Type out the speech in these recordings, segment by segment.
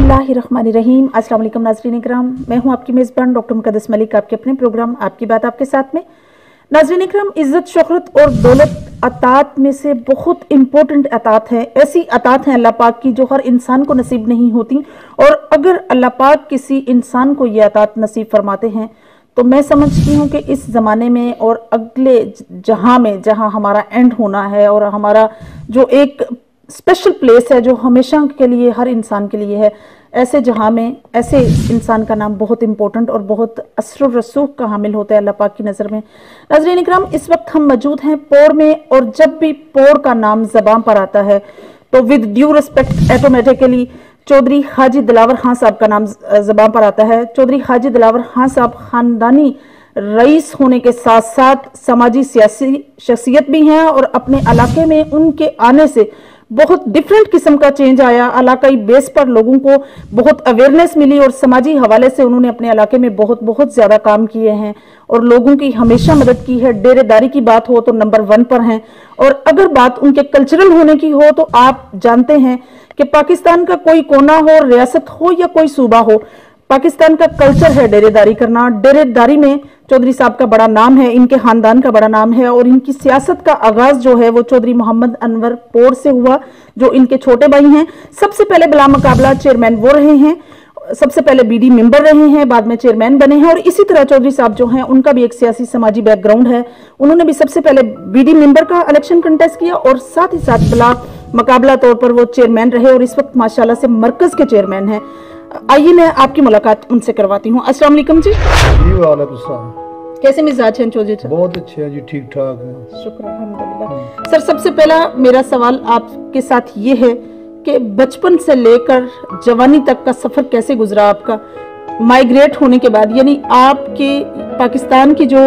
बिस्मिल्लाहिर्रहमानिर्रहीम। अस्सलाम वालेकुम नाज़रीन इकराम, मैं हूं आपकी मेज़बान डॉक्टर मुक़द्दस मलिक, आपके अपने प्रोग्राम आपकी बात आपके साथ में। नाज़रीन इकराम, इज़्ज़त, शोहरत और दौलत अतात में से बहुत इंपॉर्टेंट अतात है। ऐसी अतात हैं अल्लाह पाक की जो हर इंसान को नसीब नहीं होती, और अगर अल्लाह पाक किसी इंसान को ये अतात नसीब फरमाते हैं तो मैं समझती हूँ कि इस ज़माने में और अगले जहाँ में, जहाँ हमारा एंड होना है और हमारा जो एक स्पेशल प्लेस है जो हमेशा के लिए हर इंसान के लिए है, ऐसे जहाँ में ऐसे इंसान का नाम बहुत इंपॉर्टेंट और बहुत असर रसूख का हामिल होता है अल्लाह पाक की नज़र में। नाज़रीन इकराम, इस वक्त हम मौजूद हैं पौर में, और जब भी पौर का नाम ज़बान पर आता है तो with due respect automatically Chaudhry Haji Dilawar Khan साहब का नाम ज़बान पर आता है। चौधरी हाजी दिलावर खान साहब खानदानी रईस होने के साथ साथ समाजी सियासी शख्सियत भी हैं, और अपने इलाके में उनके आने से बहुत डिफरेंट किस्म का चेंज आया। इलाकाई बेस पर लोगों को बहुत अवेयरनेस मिली, और समाजी हवाले से उन्होंने अपने इलाके में बहुत ज़्यादा काम किए हैं और लोगों की हमेशा मदद की है। डेरेदारी की बात हो तो नंबर 1 पर हैं, और अगर बात उनके कल्चरल होने की हो तो आप जानते हैं कि पाकिस्तान का कोई कोना हो, रियासत हो या कोई सूबा हो, पाकिस्तान का कल्चर है डेरेदारी करना। डेरेदारी में चौधरी साहब का बड़ा नाम है, इनके खानदान का बड़ा नाम है, और इनकी सियासत का आगाज जो है वो चौधरी मोहम्मद अनवर पौर से हुआ, जो इनके छोटे भाई हैं। सबसे पहले बिला मुकाबला चेयरमैन वो रहे हैं, सबसे पहले बीडी मेंबर रहे हैं, बाद में चेयरमैन बने हैं। और इसी तरह चौधरी साहब जो हैं उनका भी एक सियासी समाजी बैकग्राउंड है। उन्होंने भी सबसे पहले बीडी मेंबर का इलेक्शन कंटेस्ट किया, और साथ ही साथ बिला मुकाबला तौर पर वो चेयरमैन रहे, और इस वक्त माशाल्लाह से मरकज के चेयरमैन हैं। आइए मैं आपकी मुलाकात उनसे करवाती हूँ। अस्सलाम वालेकुम जी। वालेकुम सलाम। कैसे मिजाज हैं चौधरी साहब? बहुत अच्छे हैं जी, ठीक ठाक है, शुक्र अल्हम्दुलिल्लाह। सर, सबसे पहला मेरा सवाल आपके साथ ये है कि बचपन से लेकर जवानी तक का सफर कैसे गुजरा आपका, माइग्रेट होने के बाद? यानी आपके पाकिस्तान की जो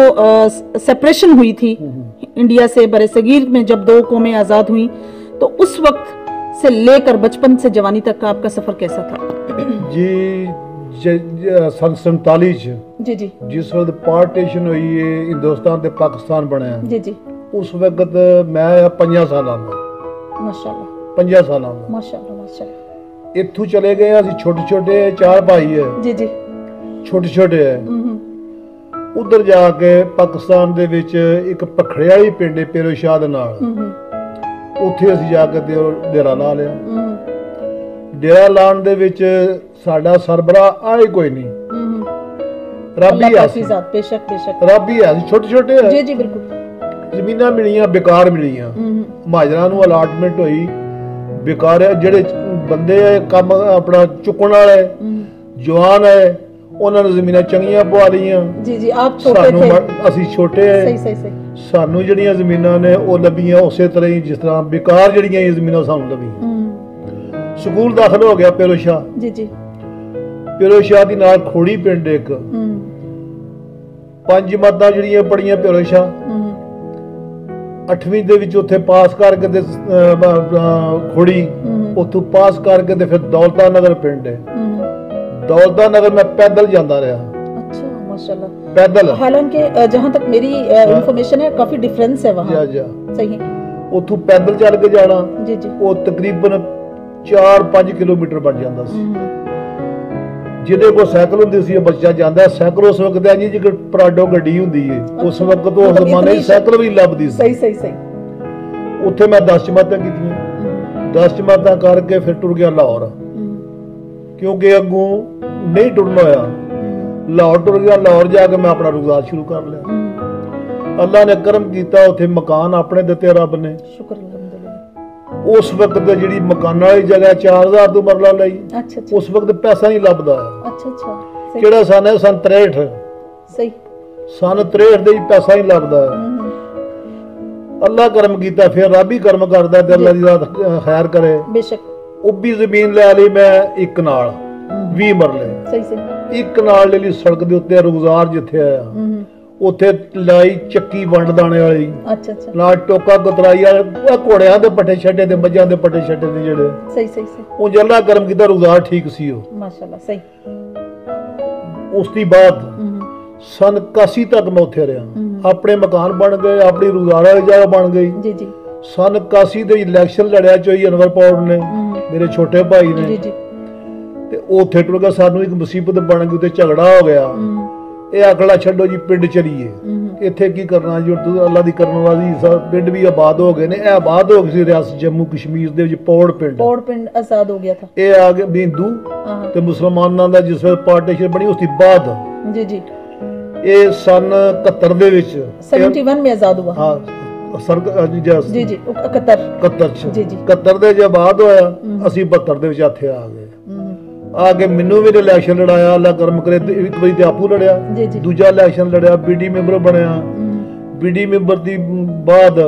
सेपरेशन हुई थी इंडिया से बरे सगीर में, जब 2 कौमें आजाद हुई, तो उस वक्त से लेकर बचपन से जवानी तक का आपका सफर कैसा था? जी सन 47 जी जी, जिस वक्त पार्टीशन हुई है हिंदुस्तान ते पाकिस्तान बनया जी जी, उस वक्त मैं 5 सालां दा, माशाल्लाह 5 सालां दा, माशाल्लाह माशाल्लाह। इत्थों चले गए असि, छोटे छोटे 4 भाई है जी जी, छोटे छोटे है। उधर जाके पाकिस्तान दे विच एक पखड़े वाली पिंड है पेरोशाह दे नाल, ਉੱਥੇ ਅਸੀਂ ਜਾ ਕੇ ਡੇਰਾ ਲਾ ਲਿਆ। ਡੇਰਾ ਲਾਉਣ ਦੇ ਵਿੱਚ ਸਾਡਾ ਸਰਬਰਾਹ ਆਏ ਕੋਈ ਨਹੀਂ, ਰੱਬ ਹੀ ਹੈ, ਬੇਸ਼ੱਕ ਬੇਸ਼ੱਕ ਰੱਬ ਹੀ ਹੈ। ਛੋਟੇ ਛੋਟੇ ਜੀ ਜੀ ਬਿਲਕੁਲ, ਜ਼ਮੀਨਾਂ ਮਿਲੀਆਂ ਬੇਕਾਰ ਮਿਲੀਆਂ, ਮਹਾਜਰਾਂ ਨੂੰ ਅਲਾਟਮੈਂਟ ਹੋਈ ਬੇਕਾਰ। ਜਿਹੜੇ ਬੰਦੇ ਕੰਮ ਆਪਣਾ ਚੁੱਕਣ ਵਾਲੇ ਜਵਾਨ ਹੈ ਉਹਨਾਂ ਨੂੰ ਜ਼ਮੀਨਾਂ ਚੰਗੀਆਂ ਪਵਾ ਲਈਆਂ। ਜੀ ਜੀ, ਆਪ ਛੋਟੇ ਥੇ, ਅਸੀਂ ਛੋਟੇ ਹੈ। ਸਹੀ ਸਹੀ ਸਹੀ। ਸਾਨੂੰ ਜਿਹੜੀਆਂ ਜ਼ਮੀਨਾਂ ਨੇ ਉਹ ਲੱਭੀਆਂ ਉਸੇ ਤਰ੍ਹਾਂ ਹੀ ਜਿਸ ਤਰ੍ਹਾਂ ਬੇਕਾਰ ਜਿਹੜੀਆਂ ਇਹ ਜ਼ਮੀਨਾਂ ਸਾਨੂੰ ਲੱਭੀਆਂ। ਸਕੂਲ ਦਾਖਲ ਹੋ ਗਿਆ ਪੇਰੋਸ਼ਾਹ। ਜੀ ਜੀ, ਪੇਰੋਸ਼ਾਹ ਦੀ ਨਾਲ ਖੋੜੀ ਪਿੰਡ ਇੱਕ, 5 ਜਮਾਤਾਂ ਜਿਹੜੀਆਂ ਪੜੀਆਂ ਪੇਰੋਸ਼ਾਹ, 8ਵੀਂ ਦੇ ਵਿੱਚ ਉੱਥੇ ਪਾਸ ਕਰਕੇ ਤੇ ਖੋੜੀ ਉੱਥੋਂ ਪਾਸ ਕਰਕੇ ਤੇ ਫਿਰ ਦੌਲਤਾ ਨਗਰ ਪਿੰਡ ਹੈ। दौलता नगर में पैदल जाता रहा। अच्छा माशाल्लाह, पैदल। हालांकि जहां तक मेरी इंफॉर्मेशन है काफी डिफरेंस है वहां। सही है। उथों पैदल चल के जाना जी जी, वो तकरीबन 4-5 किलोमीटर बन जाता सी। जिहदे को साइकिल हुंदी सी बच्चा जांदा, साइकिल उस वक्त जी जे पराडो गड्डी हुंदी है उस वक्त तो उस जमाने साइकिल भी लभदी सी। सही सही सही। उत्थे मैं 10 जमातां कीतियां, 10 जमातां करके फिर टुर गया लाहौर, क्योंकि अगों नहीं टुरना होया। लाहौर टुर गया, लाहौर जाके मैं अपना रुज़गार शुरू कर लिया। अल्लाह ने करम किया, उत्थे मकान अपने दिते रब ने, शुक्र अल्हम्दुलिल्लाह। उस वक्त जिहड़ी मकानां वाली जगह 4000 तो मरला लई। अच्छा, उस वक्त पैसा नहीं लभदा। अच्छा अच्छा, किहड़ा सन है? सन 63। सही, सन 63 दे पैसा नहीं लभदा। अल्लाह करम किया, फिर रब ही करम करदा ते अल्लाह दी रात खैर करे। बेशक। उबी जमीन लै ली मैं एक नाल 20 मरले। सही सही। एक नाल ले ली सड़क दे उत्ते रुज़गार जिथे आया उत्थे लाई चक्की वंड दाने वाली। अच्छा अच्छा। नाल टोका गतराई वाले घोड़ियां दे पट्टे छड्डे ते मੱਝਾਂ दे पट्टे छड्डे ते जेड़े। सही सही सही। ਉਹ जल्ला गरम कीता, रुज़गार ठीक सी ओ माशाअल्लाह। सही। उस दी बाद सन 81 तक मैं उत्थे रहा। अपने मकान बन गए, अपनी रुज़गार वाली जगह बन गई। जी जी। सन 81 ਦੇ ਇਲੈਕਸ਼ਨ ਲੜਿਆ ਚੋਈ ਅਨਵਰ ਪੌਰ ਨੇ, ਮੇਰੇ ਛੋਟੇ ਭਾਈ ਨੇ, ਤੇ ਉੱਥੇ ਟੁਰ ਗਿਆ, ਸਾਨੂੰ ਇੱਕ ਮੁਸੀਬਤ ਬਣ ਗਈ, ਉੱਤੇ ਝਗੜਾ ਹੋ ਗਿਆ। ਇਹ ਆਖਲਾ ਛੱਡੋ ਜੀ, ਪਿੰਡ ਚਲੀਏ, ਇੱਥੇ ਕੀ ਕਰਨਾ ਜੀ, ਅੱਲਾ ਦੀ ਕਰਨ ਵਾਲੀ ਪਿੰਡ ਵੀ ਆਬਾਦ ਹੋ ਗਏ ਨੇ। ਇਹ ਆਬਾਦ ਹੋ ਗਏ ਸੀ ਰਿਆਸਤ ਜੰਮੂ ਕਸ਼ਮੀਰ ਦੇ ਵਿੱਚ, ਪੌੜ ਪਿੰਡ ਆਜ਼ਾਦ ਹੋ ਗਿਆ ਥਾ। ਇਹ ਆ ਗਏ ਹਿੰਦੂ ਤੇ ਮੁਸਲਮਾਨਾਂ ਦਾ ਜਿਸ ਵੇਲੇ ਪਾਰਟੀਸ਼ਨ ਬਣੀ, ਉਸ ਤੋਂ ਬਾਅਦ ਜੀ ਜੀ ਇਹ ਸਨ 71 ਦੇ ਵਿੱਚ 71 में आजाद हुआ। हाँ जी जी 71 ਦੇ ਜਦ ਬਾਅਦ ਹੋਇਆ, ਅਸੀਂ 72 ਦੇ ਵਿੱਚ ਇੱਥੇ ਆ ਗਏ। ਆ ਕੇ ਮੈਨੂੰ ਵੀ ਇਲੈਕਸ਼ਨ ਲੜਾਇਆ, ਅੱਲਾ ਕਰਮ ਕਰੇ, ਇੱਕ ਵਾਰੀ ਤੇ ਆਪੂ ਲੜਿਆ, ਦੂਜਾ ਇਲੈਕਸ਼ਨ ਲੜਿਆ, ਬੀਡੀ ਮੈਂਬਰ ਬਣਿਆ। ਬੀਡੀ ਮੈਂਬਰ ਦੀ ਬਾਅਦ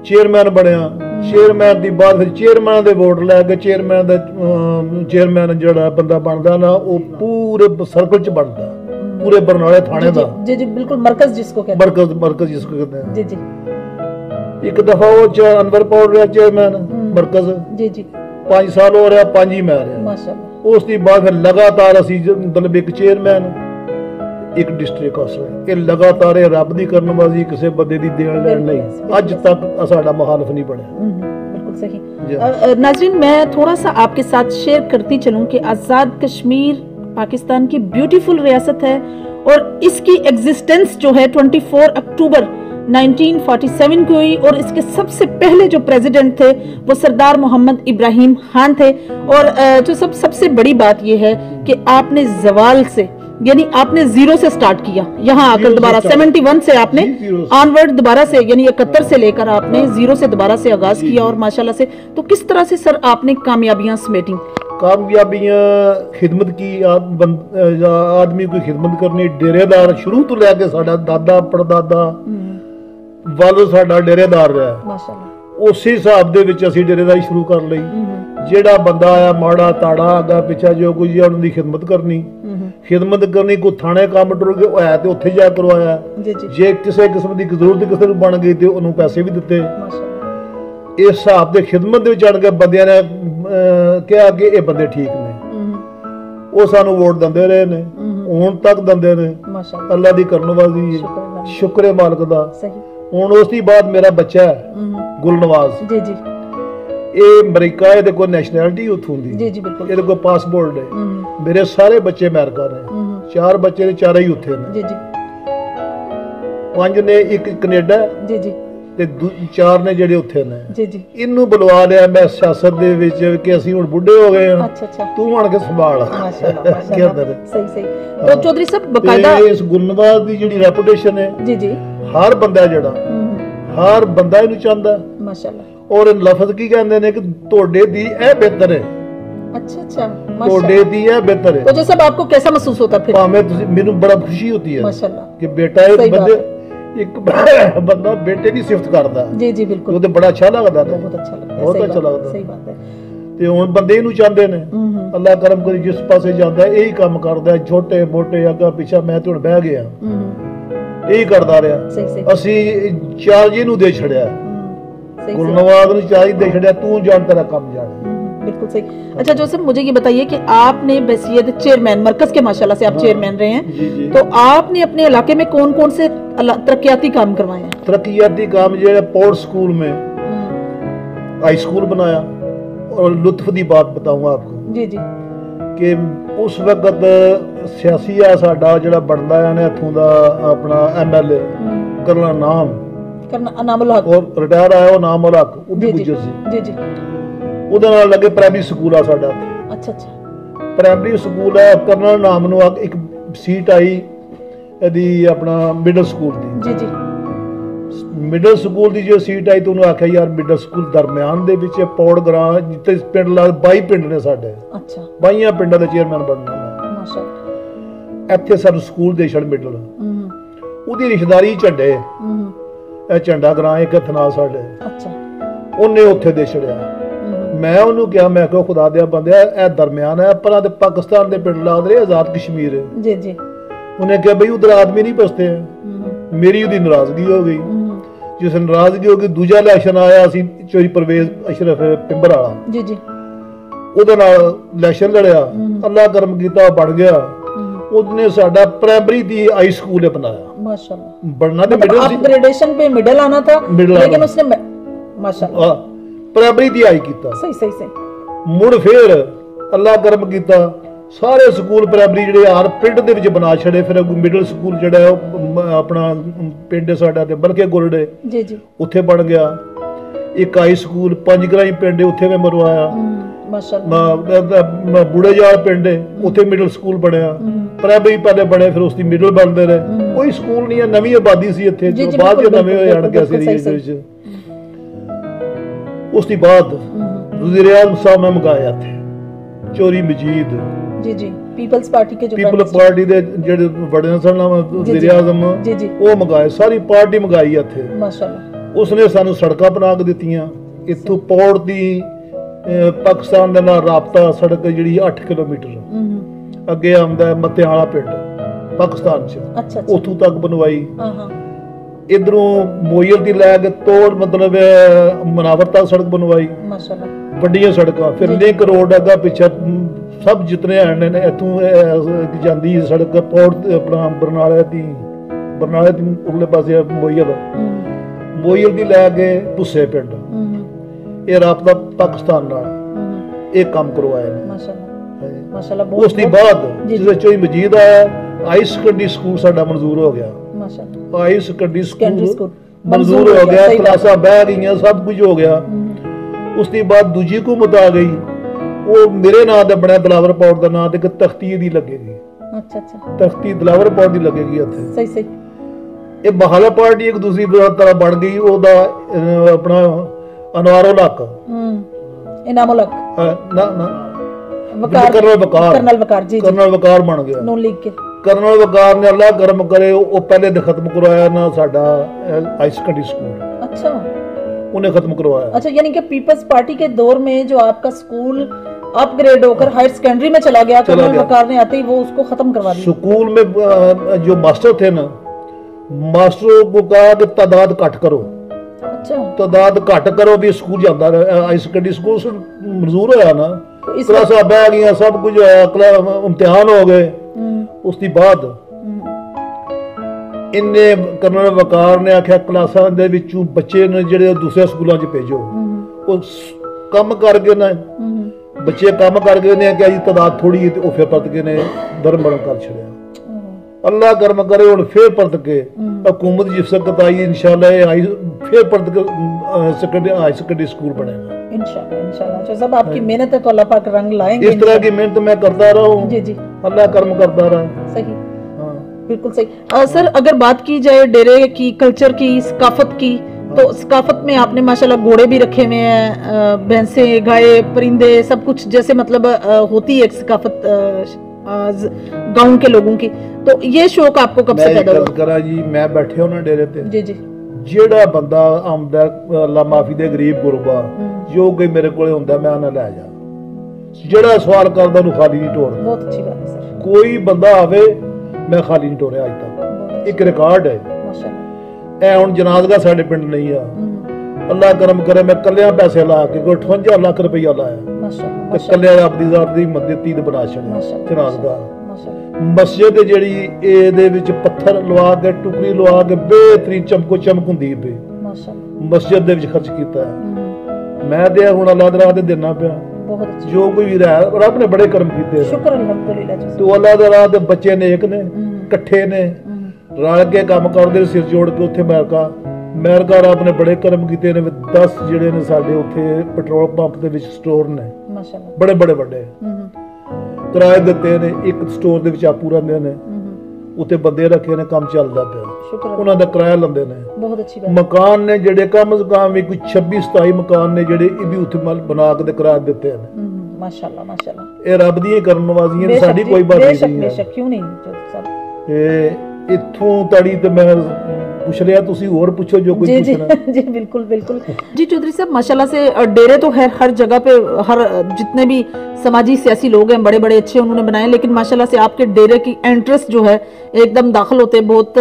ਚੇਅਰਮੈਨ ਬਣਿਆ, ਚੇਅਰਮੈਨ ਦੀ ਬਾਅਦ ਫਿਰ ਚੇਅਰਮੈਨ ਦੇ ਵੋਟ ਲੈ ਕੇ ਚੇਅਰਮੈਨ ਜਿਹੜਾ ਬੰਦਾ ਬਣਦਾ ਨਾ, ਉਹ ਪੂਰੇ ਸਰਕਲ ਚ ਬਣਦਾ, पूरे बरनाले थाने दा। जी जी बिल्कुल, मरकज जिसको कहते हैं, मरकज जिसको कहते हैं। जी जी एक दफा वो अनवर पौड़ रहा चेयरमैन मरकज, जी जी 5 साल हो रहा, 5 ही मैं रहा माशाअल्लाह। उस दी बाद फिर लगातार असी मतलब एक चेयरमैन एक डिस्ट्रिक्ट काउंसिलर, ये लगातार रब दी करन वाली किसी बंदे दी देन लैन नहीं, अज तक साडा मुखालफ नहीं बनया। बिल्कुल सही। नाज़रीन, मैं थोड़ा सा आपके साथ शेयर करती चलूं कि आज़ाद कश्मीर पाकिस्तान की ब्यूटीफुल रियासत है और इसकी एग्जिस्टेंस जो है 24 अक्टूबर 1947 को हुई और इसके सबसे पहले जो प्रेसिडेंट थे वो सरदार मोहम्मद इब्राहिम खान थे। और जो सबसे बड़ी बात ये है कि आपने जवाल से, यानी आपने जीरो से स्टार्ट किया, यहाँ आकर दोबारा 71 से आपने ऑनवर्ड दोबारा से, यानी 71 से लेकर आपने जीरो से दोबारा से आगाज किया और माशाल्लाह से। तो किस तरह से सर आपने कामयाबियां समेटी? कामयाबियां खिदमत की, आदमी कोई खिदमत करनी, डेरेदार शुरू तो लैके साडा दादा परदादा वालों साडा डेरेदार रहा माशाअल्लाह। उस हिसाब दे विच असीं डेरेदारी शुरू कर लई। जेड़ा बंदा आया माड़ा ताड़ा आगा पिछा जो कुछ उन्हां दी खिदमत करनी, कोई थाने काम टुर गए होया ते उत्थे जा करवाया, जे किसी किस्म दी जरूरत किसी नूं बन गई ते उन्होंने पैसे भी दिते। इस हिसाब दे खिदमत दे विच आण के बंदियां ने कहा कि ये बंदे ठीक ने, वो सानू वोट दिंदे रहे ने, हुण तक दिंदे ने, अल्लाह दी करन वाली शुक्र है मालिक दा। हुण उस दी बाद मेरा बच्चा है गुलनवाज, जी जी ये अमेरिका है, कोई नैशनैलिटी उत्थों दी, जी जी बिल्कुल, ये कोई पासपोर्ट है। मेरे सारे बच्चे अमेरिका ने, 4 बच्चे ने, 4 ही उत्थे ने, जी जी 5 ने, एक कनेडा, जी जी ਤੇ 4 ਨੇ ਜਿਹੜੇ ਉੱਥੇ ਨੇ, ਜੀ ਜੀ ਇਹਨੂੰ ਬੁਲਵਾ ਲਿਆ ਮੈਂ ਸਿਆਸਤ ਦੇ ਵਿੱਚ ਕਿ ਅਸੀਂ ਹੁਣ ਬੁੱਢੇ ਹੋ ਗਏ ਹਾਂ, ਅੱਛਾ ਅੱਛਾ ਤੂੰ ਆਣ ਕੇ ਸੰਭਾਲ। ਮਾਸ਼ਾਅੱਲਾ ਮਾਸ਼ਾਅੱਲਾ, ਸਹੀ ਸਹੀ। तो चौधरी साहब बकायदा इस गुलनवाज ਦੀ ਜਿਹੜੀ ਰੈਪੂਟੇਸ਼ਨ ਹੈ, ਜੀ ਜੀ ਹਰ ਬੰਦਾ ਜਿਹੜਾ ਹਰ ਬੰਦਾ ਇਹਨੂੰ ਚਾਹੁੰਦਾ ਮਾਸ਼ਾਅੱਲਾ। ਔਰ ਲਫ਼ਜ਼ ਕੀ ਕਹਿੰਦੇ ਨੇ ਕਿ ਤੁਹਾਡੇ ਦੀ ਇਹ ਬਿਹਤਰ ਹੈ, अच्छा अच्छा ਤੁਹਾਡੇ ਦੀ ਇਹ ਬਿਹਤਰ ਹੈ। तो जैसे आपको कैसा महसूस होता फिर? ਭਾਵੇਂ ਤੁਸੀਂ, ਮੈਨੂੰ ਬੜਾ ਖੁਸ਼ੀ ਹੁੰਦੀ ਹੈ ਮਾਸ਼ਾਅੱਲਾ ਕਿ बेटा एक बंदे एक बंदा बेटे की सिफत करदा, जी जी बिल्कुल, तो बड़ा अच्छा लगदा, बहुत अच्छा लगदा, बहुत अच्छा लगदा, सही बात है। ते हुण बंदे इनू चाहंदे ने, अल्लाह करम करी जिस पासे जांदा यही काम करदा, छोटे मोटे अगा पिछा मैं ते हुण बह गया, यही करदा रहा। सही सही ਅਸੀਂ ਚਾਰਜ ਇਹਨੂੰ ਦੇ ਛੜਿਆ, ਗੁਲਨਵਾਜ਼ ਨੂੰ ਚਾਰਜ ਦੇ ਛੜਿਆ, ਤੂੰ ਜਾਣ तेरा काम जान। बिल्कुल सही। अच्छा जोसेफ, मुझे ये बताइए कि आपने बहसियत चेयरमैन मरकज के माशाल्लाह से आप चेयरमैन रहे हैं, जी जी। तो आपने अपने इलाके में कौन कौन से तरक्याती काम करवाए हैं? तरक्याती काम जो है पौड़ स्कूल में हाई स्कूल बनाया, और लुत्फ की बात बताऊंगा आपको, जी जी कि उस वक्त सियासी आ साडा जिहड़ा बनदा है ने इत्थों दा अपना MLA करना नामुल हक, और रिटायर आया वो नामुल हक, वो भी गुजर सी, जी जी ਉਹਦੇ ਨਾਲ ਲੱਗੇ ਪ੍ਰਾਇਮਰੀ ਸਕੂਲ ਆ ਸਾਡਾ। ਅੱਛਾ ਅੱਛਾ ਪ੍ਰਾਇਮਰੀ ਸਕੂਲ ਹੈ, ਕਰਨਲ ਨਾਮ ਨੂੰ ਇੱਕ ਸੀਟ ਆਈ ਇਹਦੀ ਆਪਣਾ ਮਿਡਲ ਸਕੂਲ ਦੀ, ਜੀ ਜੀ ਮਿਡਲ ਸਕੂਲ ਦੀ ਜੋ ਸੀਟ ਆਈ ਤਾਂ ਉਹਨੂੰ ਆਖਿਆ ਯਾਰ ਮਿਡਲ ਸਕੂਲ ਦਰਮਿਆਨ ਦੇ ਵਿੱਚ ਪੌੜ ਗ੍ਰਾਂ ਜਿੱਥੇ ਪਿੰਡ ਲਾ 22 ਪਿੰਡ ਨੇ ਸਾਡੇ, ਅੱਛਾ 22 ਪਿੰਡਾਂ ਦਾ ਚੇਅਰਮੈਨ ਬਣਨਾ ਮੈਂ ਮਾਸ਼ਾਅੱਲਾ। ਇੱਥੇ ਸਾਨੂੰ ਸਕੂਲ ਦੇ ਛੜ ਮਿਡਲ, ਉਹਦੀ ਰਿਸ਼ਤੇਦਾਰੀ ਝੰਡੇ, ਇਹ ਝੰਡਾ ਗ੍ਰਾਂ ਇੱਕ ਹੱਥ ਨਾਲ ਸਾਡੇ, ਅੱਛਾ ਉਹਨੇ ਉੱਥੇ ਦੇ ਛੜਿਆ। ਮੈਂ ਉਹਨੂੰ ਕਿਹਾ, ਮੈਂ ਕਿਹਾ ਖੁਦਾ ਦਿਆ ਬੰਦਿਆ ਇਹ ਦਰਮਿਆਨ ਹੈ, ਪਰਾਂ ਤੇ ਪਾਕਿਸਤਾਨ ਦੇ ਪਿੰਡ ਲੱਗਦੇ ਰਹੇ, ਆਜ਼ਾਦ ਕਸ਼ਮੀਰ ਹੈ, ਜੀ ਜੀ। ਉਹਨੇ ਕਿਹਾ ਬਈ ਉਧਰ ਆਦਮੀ ਨਹੀਂ ਬਸਤੇ ਹੈ। ਮੇਰੀ ਉਹਦੀ ਨਾਰਾਜ਼ਗੀ ਹੋ ਗਈ, ਜਿਸ ਨਾਰਾਜ਼ਗੀ ਹੋ ਗਈ ਦੂਜਾ ਇਲੈਕਸ਼ਨ ਆਇਆ, ਅਸੀਂ ਚੋਰੀ ਪਰਵੇਜ਼ ਅਸ਼ਰਫ ਪਿੰਬਰ ਵਾਲਾ, ਜੀ ਜੀ ਉਹਦੇ ਨਾਲ ਇਲੈਕਸ਼ਨ ਲੜਿਆ, ਅੱਲਾ ਕਰਮ ਕੀਤਾ ਬਣ ਗਿਆ। ਉਹਨੇ ਸਾਡਾ ਪ੍ਰਾਇਮਰੀ ਦੀ ਹਾਈ ਸਕੂਲ ਬਣਾਇਆ ਮਾਸ਼ਾਅੱਲਾ। ਬਣਨਾ ਤੇ ਮਿਡਲ ਸੀ, अपग्रेडेशन पे मिडल आना था, लेकिन उसने माशाअल्लाह प्राइमरी दी आई कीता। सही सही सही। मुड़ फिर ਅੱਲਾ ਕਰਮ ਕੀਤਾ, ਸਾਰੇ ਸਕੂਲ ਪ੍ਰਾਇਮਰੀ ਜਿਹੜੇ ਹਰ ਪਿੰਡ ਦੇ ਵਿੱਚ ਬਣਾ ਛੜੇ। ਫਿਰ ਮਿਡਲ ਸਕੂਲ ਜਿਹੜਾ ਉਹ ਆਪਣਾ ਪਿੰਡ ਸਾਡਾ ਤੇ ਬਲਕੇ ਗੁਰੜੇ ਜੀ ਜੀ ਉੱਥੇ ਬਣ ਗਿਆ। ਇੱਕ ਹਾਈ ਸਕੂਲ ਪੰਜਗਰਾਈ ਪਿੰਡ ਉੱਥੇ ਮੈਂ ਮਰਵਾਇਆ। ਮਾਸ਼ਾਅੱਲਾ ਬੂੜੇ ਜਾਲ ਪਿੰਡ ਉੱਥੇ ਮਿਡਲ ਸਕੂਲ ਬਣਿਆ। ਪ੍ਰਾਇਮਰੀ ਪਹਿਲੇ ਬਣੇ, ਫਿਰ ਉਸ ਦੀ ਮਿਡਲ ਬਣਦੇ ਰਹੇ। ਕੋਈ ਸਕੂਲ ਨਹੀਂ ਹੈ, ਨਵੀਂ ਆਬਾਦੀ ਸੀ ਇੱਥੇ, ਬਾਅਦ ਚ ਨਵੇਂ ਹੋ ਜਾਣਗੇ ਅਸੀਂ ਏਰੀਏ ਵਿੱਚ। ਉਸ ਦੀ ਬਾਅਦ ਵਜ਼ੀਰ ਆਜ਼ਮ ਸਾਹਿਬ ਮੈਂ ਮੰਗਾਇਆ ਇੱਥੇ ਚੋਰੀ ਮਜੀਦ ਜੀ ਜੀ ਪੀਪਲਸ ਪਾਰਟੀ ਕੇ ਜੋ ਪੀਪਲ ਪਾਰਟੀ ਦੇ ਜਿਹੜੇ ਵੱਡੇ ਸਨ ਵਜ਼ੀਰ ਆਜ਼ਮ ਉਹ ਮੰਗਾਏ, ਸਾਰੀ ਪਾਰਟੀ ਮੰਗਾਈ ਇੱਥੇ ਮਾਸ਼ਾਅੱਲਾ। ਉਸਨੇ ਸਾਨੂੰ ਸੜਕਾਂ ਬਣਾ ਕੇ ਦਿੱਤੀਆਂ। ਇੱਥੋਂ ਪੌੜ ਦੀ ਪਾਕਿਸਤਾਨ ਦੇ ਨਾਲ ਰਾਬਤਾ ਸੜਕ ਜਿਹੜੀ 8 ਕਿਲੋਮੀਟਰ ਅੱਗੇ ਆਉਂਦਾ ਮੱਤੇਹਾਲਾ ਪਿੰਡ ਪਾਕਿਸਤਾਨ ਚ, ਉੱਥੋਂ ਤੱਕ ਬਣਵਾਈ। ਇਧਰੋਂ ਮੋਇਲ ਦੀ ਲੈ ਕੇ ਤੋੜ ਮਤਲਬ ਮਨਾਵਰ ਤੱਕ ਸੜਕ ਬਣਵਾਈ ਮਾਸ਼ਾਅੱਲਾ, ਵੱਡੀਆਂ ਸੜਕਾਂ। ਫਿਰ ਲਿੰਕ ਰੋਡ ਅੱਗਾ ਪਿੱਛੇ ਸਭ ਜਿਤਨੇ ਹਨ ਇੱਥੋਂ ਜਾਂਦੀ ਸੜਕ ਪੌੜ ਆਪਣਾ ਬਰਨਾਲੇ ਦੀ ਉਰਲੇ ਪਾਸੇ ਮੋਇਲ ਦੀ ਲੈ ਕੇ ਭੁੱਸੇ ਪਿੰਡ, ਇਹ ਰਾਬਤਾ ਪਾਕਿਸਤਾਨ ਨਾਲ ਇਹ ਕੰਮ ਕਰਵਾਇਆ ਨੇ ਮਾਸ਼ਾਅੱਲਾ। ਉਸ ਦੀ ਬਾਅਦ ਜਿਹਦੇ ਚੋਈ ਮਜੀਦ ਆਇਆ, ਹਾਈ ਸੈਕੰਡਰੀ ਸਕੂਲ ਸਾਡਾ ਮਨਜ਼ੂਰ ਹੋ ਗਿਆ ਮਾਸ਼ਾਅੱਲਾ। ਹਾਈ ਸੈਕੰਡਰੀ ਸਕੂਲ ਮਨਜ਼ੂਰ ਹੋ ਗਿਆ, ਕਲਾਸਾਂ ਬਹਿ ਗਈਆਂ, ਸਭ ਕੁਝ ਹੋ ਗਿਆ। ਉਸ ਦੀ ਬਾਅਦ ਦੂਜੀ ਹਕੂਮਤ ਆ ਗਈ, ਉਹ ਮੇਰੇ ਨਾਂ ਦਾ ਬਣਿਆ, ਦਿਲਾਵਰ ਪੌੜ ਦਾ ਨਾਂ ਤੇ ਇੱਕ ਤਖਤੀ ਦੀ ਲੱਗੇਗੀ। ਅੱਛਾ ਅੱਛਾ, ਤਖਤੀ ਦਿਲਾਵਰ ਪੌੜ ਦੀ ਲੱਗੇਗੀ ਇੱਥੇ। ਸਹੀ ਸਹੀ। ਇਹ ਬਹਾਲਾ ਪਾਰਟੀ ਇੱਕ ਦੂਸਰੀ ਤਰ੍ਹਾਂ ਬਣ ਗਈ, ਉਹਦਾ ਆਪਣਾ ਅਨਵਾਰੋ ਲੱਕ ਇਨਾਮੋ ਲੱਕ ਕਰਨਲ ਵਕਾਰ ਬਣ ਗਿਆ ਨੋ ਲੀਗ ਕੇ। ਕਰਨਲ ਵਕਾਰ ਨੇ ਅੱਲਾ ਕਰਮ करे ਉਹ ਪਹਿਲੇ ਦੇ ਖਤਮ ਕਰਵਾਇਆ ਨਾ ਸਾਡਾ हाई सेकेंडरी स्कूल। अच्छा, उन्हें खत्म करवाया। अच्छा, यानी कि पीपल्स पार्टी के दौर में जो आपका स्कूल अपग्रेड होकर हायर सेकेंडरी में चला गया, कर्नल वकार ने आते ही वो उसको खत्म करवा दिया। स्कूल में जो मास्टर थे ना, मास्टरों को कहा कि तादाद घट करो। अच्छा, तादाद घट करो भी स्कूल जाता रहा। हाई सेकेंडरी स्कूल मंजूर होया ना, क्लासां बह गई, सब कुछ होया, इम्तिहान हो गए। उसके बाद इन्ने कर्नल वकार ने आख्या क्लासां दे विचों बच्चे ने ਜਿਹੜੇ ਦੂਸਰੇ ਸਕੂਲਾਂ 'ਚ ਭੇਜੋ। ਉਹ ਕੰਮ ਕਰਕੇ ਨਾ ਬੱਚੇ ਕੰਮ ਕਰਕੇ ਨੇ ਕਿ ਜੀ ਤਾਦਾਦ ਥੋੜੀ ਤੇ ਉਹ ਫਿਰ ਪਰਤ ਕੇ ਨੇ ਦਰਮਰਨ ਕਰ ਛੜਿਆ। ਅੱਲਾ ਕਰਮ ਕਰੇ ਹੁਣ ਫਿਰ ਪਰਤ ਕੇ ਹਕੂਮਤ ਜਿਸ ਵਕਤ ਆਈ इंशाल्लाह फिर पढ़ हाई सेकेंडरी स्कूल बनेगा इंशाल्लाह। जो सब आपकी मेहनत है तो अल्लाह पाक रंग लाएंगे। इस तरह की मेहनत मैं करता रहा हूँ जी जी, अल्लाह कर्म करता रहा। सही, बिल्कुल सही। सर, अगर बात की जाए डेरे की, कल्चर की, सकाफत की, तो सकाफत में आपने माशाल्लाह घोड़े भी रखे हुए हैं, भैंसे, गाय, परिंदे, सब कुछ जैसे मतलब होती है सकाफत गांव के लोगों की। तो ये शौक आपको कब से पैदा हुआ? जी मैं बैठे हूं ना डेरे ते जी जी, ਜਿਹੜਾ ਬੰਦਾ ਆਉਂਦਾ ਅੱਲਾ ਮਾਫੀ ਦੇ ਗਰੀਬ ਗੁਰਬਾ ਜੋ ਕੋਈ ਮੇਰੇ ਕੋਲੇ ਹੁੰਦਾ ਮੈਂ ਉਹਨਾਂ ਲੈ ਜਾ, ਜਿਹੜਾ ਸਵਾਲ ਕਰਦਾ ਉਹਨੂੰ ਖਾਲੀ ਨਹੀਂ ਟੋਰਦਾ। ਬਹੁਤ ਅੱਛੀ ਗੱਲ ਹੈ ਸਰ। ਕੋਈ ਬੰਦਾ ਆਵੇ ਮੈਂ ਖਾਲੀ ਨਹੀਂ ਟੋਰਿਆ ਅੱਜ ਤੱਕ, ਇੱਕ ਰਿਕਾਰਡ ਹੈ ਮਾਸ਼ਾਅੱਲਾ। ਇਹ ਹੁਣ ਜਨਾਜ਼ਾ ਸਾਡੇ ਪਿੰਡ ਨਹੀਂ ਆ, ਅੱਲਾ ਕਰਮ ਕਰੇ ਮੈਂ ਕੱਲਿਆਂ ਪੈਸੇ ਲਾ ਕੇ ਕੋਈ 58 ਲੱਖ ਰੁਪਈਆ ਲਾਇਆ ਮਾਸ਼ਾਅੱਲਾ, ਤੇ ਕੱਲਿਆਂ ਆਪਣੀ ਜ਼ਾਤ ਦੀ ਮਦਦ ਦੀ ਬਣਾ ਛੱਡਿਆ ਜਨਾਜ਼ਾ। ਮਸਜਿਦ ਜਿਹੜੀ ਇਹਦੇ ਵਿੱਚ ਪੱਥਰ ਲਵਾ ਕੇ ਟੁਕੜੀ ਲਵਾ ਕੇ ਬੇਹਤਰੀਨ ਚਮਕੋ ਚਮਕ ਹੁੰਦੀ ਪਈ ਮਾਸ਼ਾਅੱਲਾ, ਮਸਜਿਦ ਦੇ ਵਿੱਚ ਖਰਚ ਕੀਤਾ ਮੈਂ ਤੇ ਹੁਣ ਅੱਲਾਹ ਦੇ ਰਾਹ ਤੇ ਦੇਣਾ ਪਿਆ। ਬਹੁਤ ਅੱਛਾ, ਜੋ ਕੋਈ ਵੀ ਰਿਹਾ ਰੱਬ ਨੇ ਬੜੇ ਕਰਮ ਕੀਤੇ, ਸ਼ੁਕਰ ਅਲਹਮਦੁਲਿਲਾ ਜੀ। ਤੇ ਅੱਲਾਹ ਦੇ ਰਾਹ ਤੇ ਬੱਚੇ ਨੇਕ ਨੇ, ਇਕੱਠੇ ਨੇ, ਰਲ ਕੇ ਕੰਮ ਕਰਦੇ, ਸਿਰ ਜੋੜ ਕੇ। ਉੱਥੇ ਅਮਰੀਕਾ ਰੱਬ ਨੇ ਬੜੇ ਕਰਮ ਕੀਤੇ ਨੇ। 10 ਜਿਹੜੇ ਨੇ ਸਾਡੇ ਉੱਥੇ ਪੈਟਰੋਲ ਪੰਪ ਦੇ ਵਿੱਚ ਸਟੋਰ ਨੇ ਮਾਸ਼ਾਅੱਲਾ, ਬੜੇ ਬੜੇ ਵੱਡੇ ਕਿਰਾਏ ਦਿੱਤੇ ਨੇ। ਇੱਕ ਸਟੋਰ ਦੇ ਵਿੱਚ ਆਪੂ ਰਹਿੰਦੇ ਨੇ, ਉੱਤੇ ਬੰਦੇ ਰੱਖੇ ਨੇ, ਕੰਮ ਚੱਲਦਾ ਪਿਆ, ਉਹਨਾਂ ਦਾ ਕਿਰਾਇਆ ਲੈਂਦੇ ਨੇ। ਬਹੁਤ ਅੱਛੀ ਗੱਲ। ਮਕਾਨ ਨੇ ਜਿਹੜੇ ਕਮ ਸੇ ਕਮ ਵੀ ਕੋਈ 26-27 ਮਕਾਨ ਨੇ ਜਿਹੜੇ ਇਹ ਵੀ ਉੱਥੇ ਬਣਾ ਕੇ ਕਿਰਾਇਆ ਦਿੱਤੇ ਨੇ ਮਾਸ਼ਾਅੱਲਾ ਮਾਸ਼ਾਅੱਲਾ। ਇਹ ਰੱਬ ਦੀਆਂ ਕਰਮ ਨਵਾਜ਼ੀਆਂ ਨੇ, ਸਾਡੀ ਕੋਈ ਬਾਤ ਨਹੀਂ ਹੈ। ਕਿਉਂ ਨਹੀਂ ਸਭ ਇੱਥੋਂ ਤੜੀ ਤੇ ਮੈਂ पूछ रहा, तुसी और पूछो जो कुछ पूछना। जी बिल्कुल बिल्कुल जी। चौधरी साहब माशाल्लाह से डेरे तो हर जगह पे हर जितने भी समाजी सियासी लोग हैं बड़े बड़े अच्छे उन्होंने बनाए, लेकिन माशाल्लाह से आपके डेरे की एंट्रेंस जो है एकदम दाखिल होते बहुत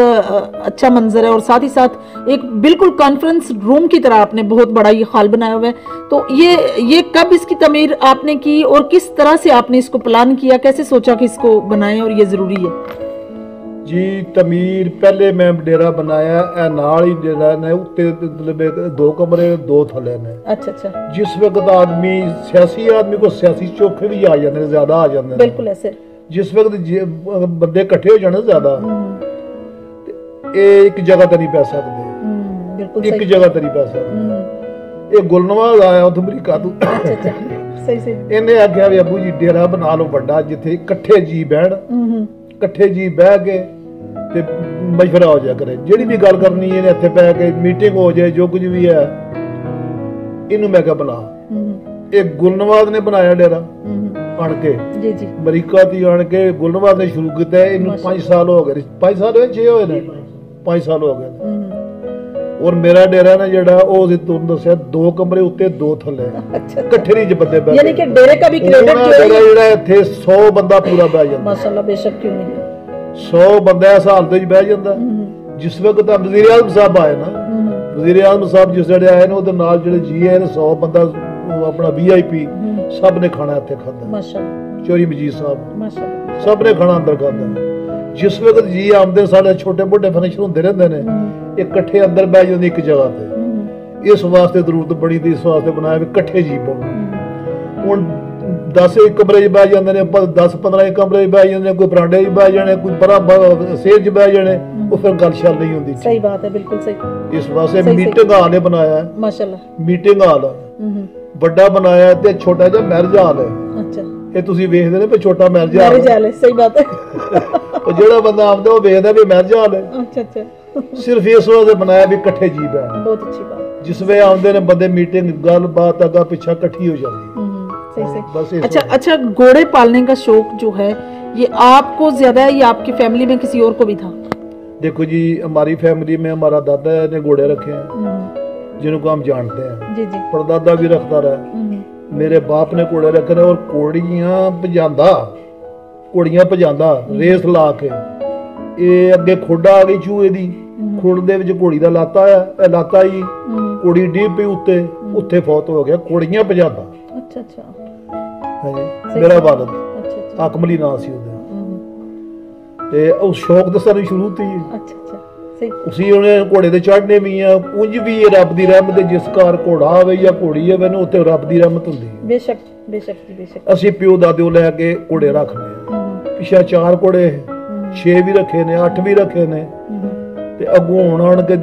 अच्छा मंजर है, और साथ ही साथ एक बिल्कुल कॉन्फ्रेंस रूम की तरह आपने बहुत बड़ा ये हॉल बनाया हुआ है। तो ये कब इसकी तमीर आपने की और किस तरह से आपने इसको प्लान किया, कैसे सोचा कि इसको बनाएं और ये जरूरी है? जी तमीर पहले मैं डेरा बनाया ए नाल ही डेरा ने उत्ते मतलब 2 कमरे 2 थले ने। अच्छा अच्छा। जिस वक्त आदमी सियासी आदमी को सियासी चौखे भी आ जाते हैं, ज्यादा आ जाते हैं। बिल्कुल ऐसे जिस वक्त बंदे इकट्ठे हो जाने ज्यादा एक जगह तो नहीं पै सकते, एक जगह तो नहीं पै सकते। ये गुलनवाज आया उधर अमरीका तो इन्हें आख्या भी अबू जी डेरा बना लो बड़ा जिथे इकट्ठे जी बहन, इकट्ठे जी बह के ते मशवरा हो जाया करे, ਜਿਹੜੀ ਵੀ ਗੱਲ ਕਰਨੀ ਹੈ ਇੱਥੇ ਬਹਿ ਕੇ ਮੀਟਿੰਗ ਹੋ ਜਾਏ, ਜੋ ਕੁਝ ਵੀ ਹੈ ਇਹਨੂੰ ਮੈਂ ਕਿਹਾ ਬਣਾ। ਇਹ ਗੁਲਨਵਾਜ਼ ਨੇ ਬਣਾਇਆ ਡੇਰਾ ਆਣ ਕੇ ਜੀ ਜੀ ਅਮਰੀਕਾ ਤੋਂ ਆਣ ਕੇ ਗੁਲਨਵਾਜ਼ ਨੇ ਸ਼ੁਰੂ ਕੀਤਾ। ਇਹਨੂੰ 5 ਸਾਲ ਹੋ ਗਏ, 5 ਸਾਲ ਹੋਏ 6 ਹੋਏ ਨੇ, 5 ਸਾਲ ਹੋ ਗਏ। ਔਰ ਮੇਰਾ ਡੇਰਾ ਨਾ ਜਿਹੜਾ ਉਹ ਸੀ ਤੁਹਾਨੂੰ ਦੱਸਿਆ 2 ਕਮਰੇ ਉੱਤੇ 2 ਥੱਲੇ, ਇਕੱਠੇ ਨਹੀਂ ਬੰਦੇ ਬੈਠੇ। ਯਾਨੀ ਕਿ ਡੇਰੇ ਦਾ ਵੀ ਕ੍ਰੈਡਿਟ ਜਿਹੜਾ ਇੱਥੇ 100 ਬੰਦਾ ਪੂਰਾ ਬਹਿ ਜਾਂਦਾ। ਮਾਸ਼ਾਅੱਲਾ ਬੇਸ਼ੱਕ ਕਿਉਂ ਨਹੀਂ 100 ਬੰਦਾ ਇਸ ਹਾਲਤ ਵਿੱਚ ਬਹਿ ਜਾਂਦਾ। ਜਿਸ ਵਕਤ ਵਜ਼ੀਰ ਆਜ਼ਮ ਸਾਹਿਬ ਆਏ ਨਾ, ਵਜ਼ੀਰ ਆਜ਼ਮ ਸਾਹਿਬ ਜਿਸ ਜਿਹੜੇ ਆਏ ਨੇ ਉਹਦੇ ਨਾਲ ਜਿਹੜੇ ਜੀ ਆਏ ਨੇ 100 ਬੰਦਾ ਆਪਣਾ VIP ਸਭ ਨੇ ਖਾਣਾ ਇੱਥੇ ਖਾਂਦਾ। ਮਾਸ਼ਾਅੱਲਾ ਚੋਰੀ ਮਜੀਦ ਸਾਹਿਬ ਮਾਸ਼ਾਅੱਲਾ ਸਭ ਨੇ ਖਾਣਾ ਅੰਦਰ ਖਾਂਦਾ। ਜਿਸ ਵਕਤ ਜੀ ਆਮਦੇ ਸਾਡੇ ਛੋਟੇ ਮੋਟੇ ਫੰਕਸ਼ਨ ਹੁੰਦੇ ਰਹਿੰਦੇ ਨੇ ਇਕੱਠੇ ਅੰਦਰ ਬਹਿ ਜਾਂਦੇ ਇੱਕ ਜਗ੍ਹਾ ਤੇ। ਇਸ ਵਾਸਤੇ ਜ਼ਰੂਰਤ ਬੜੀ ਤੇ ਇਸ ਵਾਸਤੇ ਬਣਾਇਆ ਵੀ ਇਕੱਠੇ ਜੀ ਪਾਉਣ। ਹੁਣ 10 ਕਮਰੇ 'ਚ ਬਹਿ ਜਾਂਦੇ ਨੇ, 10-15 ਕਮਰੇ 'ਚ ਬਹਿ ਜਾਂਦੇ ਨੇ, ਕੋਈ ਬਰਾਂਡੇ 'ਚ ਬਹਿ ਜਾਣੇ, ਕੋਈ ਬੜਾ ਸੇਜ 'ਚ ਬਹਿ ਜਾਣੇ, ਉਹ ਫਿਰ ਗੱਲ ਚੱਲ ਨਹੀਂ ਹੁੰਦੀ। ਸਹੀ ਬਾਤ ਹੈ, ਬਿਲਕੁਲ ਸਹੀ। ਇਸ ਵਾਸਤੇ ਮੀਟਿੰਗ ਹਾਲ ਨੇ ਬਣਾਇਆ ਹੈ ਮਾਸ਼ਾਅੱਲਾ, ਮੀਟਿੰਗ ਹਾਲ ਵੱਡਾ ਬਣਾਇਆ ਤੇ ਛੋਟਾ ਜਿਹਾ ਮੈਰਿਜ ਹਾਲ ਹੈ। ਅੱਛਾ ਇਹ ਤੁਸੀਂ ਵੇਖਦੇ ਨੇ ਵੀ ਛੋਟਾ ਮੈਰਿਜ ਹਾਲ ਹੈ। ਸਹੀ ਬਾਤ ਹੈ। ਉਹ ਜਿਹੜਾ ਬੰਦਾ ਆਉਂਦਾ ਉਹ ਵੇਖਦਾ ਵੀ ਮੈਰਿਜ ਹਾਲ ਹੈ। ਅੱਛਾ ਅੱਛਾ। ਸਿਰਫ ਇਸ ਵਾਸਤੇ ਬਣਾਇਆ ਵੀ ਇਕੱਠੇ ਜੀ ਬਹਿਣ। ਬਹੁਤ ਅੱਛੀ ਬਾਤ। ਜਿਸ ਵੇ ਆਉਂਦੇ ਨੇ ਬੰਦੇ ਮੀਟਿੰਗ ਗੱਲਬਾਤ ਅੱਗਾ ਪਿੱਛਾ ਇਕੱਠੀ हो जाती है। बस अच्छा अच्छा। घोड़े पालने का शौक जो है ये आपको ज्यादा है या आपकी फैमिली में किसी और को भी था? देखो जी हमारी फैमिली में हमारा दादा ने घोड़े रखे हैं जिनको हम जानते हैं जी जी। परदादा भी रखता रहा, मेरे बाप ने घोड़े रखे हैं और घोड़ियां भजांदा रेस ला के। ये अगे खोडा आ गई चूहे दी, खुड़ दे विच घोड़ी दा लाता है, लाता ही घोड़ी डीप पे उत्ते उत्थे फौत हो गया। घोड़ियां भजांदा। अच्छा अच्छा। मेरा वालद आकमली नाम सी ਉਹਦਾ ਤੇ ਉਹ ਸ਼ੌਕ ਤਾਂ ਸਾਨੂੰ ਸ਼ੁਰੂ ਤੋਂ ਹੀ। ਅੱਛਾ ਅੱਛਾ ਸਹੀ। ਉਸੇ ਉਹਨੇ ਘੋੜੇ ਤੇ ਚੜ੍ਹਨੇ ਵੀ ਆ, ਉਂਝ ਵੀ ਇਹ ਰੱਬ ਦੀ ਰਹਿਮਤ ਹੈ। ਜਿਸ ਘਰ ਘੋੜਾ ਹੋਵੇ ਜਾਂ ਘੋੜੀ ਹੋਵੇ ਨਾ ਉੱਥੇ ਰੱਬ ਦੀ ਰਹਿਮਤ ਹੁੰਦੀ ਹੈ। ਬੇਸ਼ੱਕ ਬੇਸ਼ੱਕ ਜੀ ਬੇਸ਼ੱਕ। ਅਸੀਂ ਪਿਓ ਦਾਦਿਓ ਲੈ ਕੇ ਘੋੜੇ ਰੱਖਦੇ ਆ, ਪਿਛਾ 4 ਘੋੜੇ 6 ਵੀ ਰੱਖੇ ਨੇ, 8 ਵੀ ਰੱਖੇ ਨੇ ਤੇ ਅੱਗੋਂ ਹੁਣ ਆਣ ਕੇ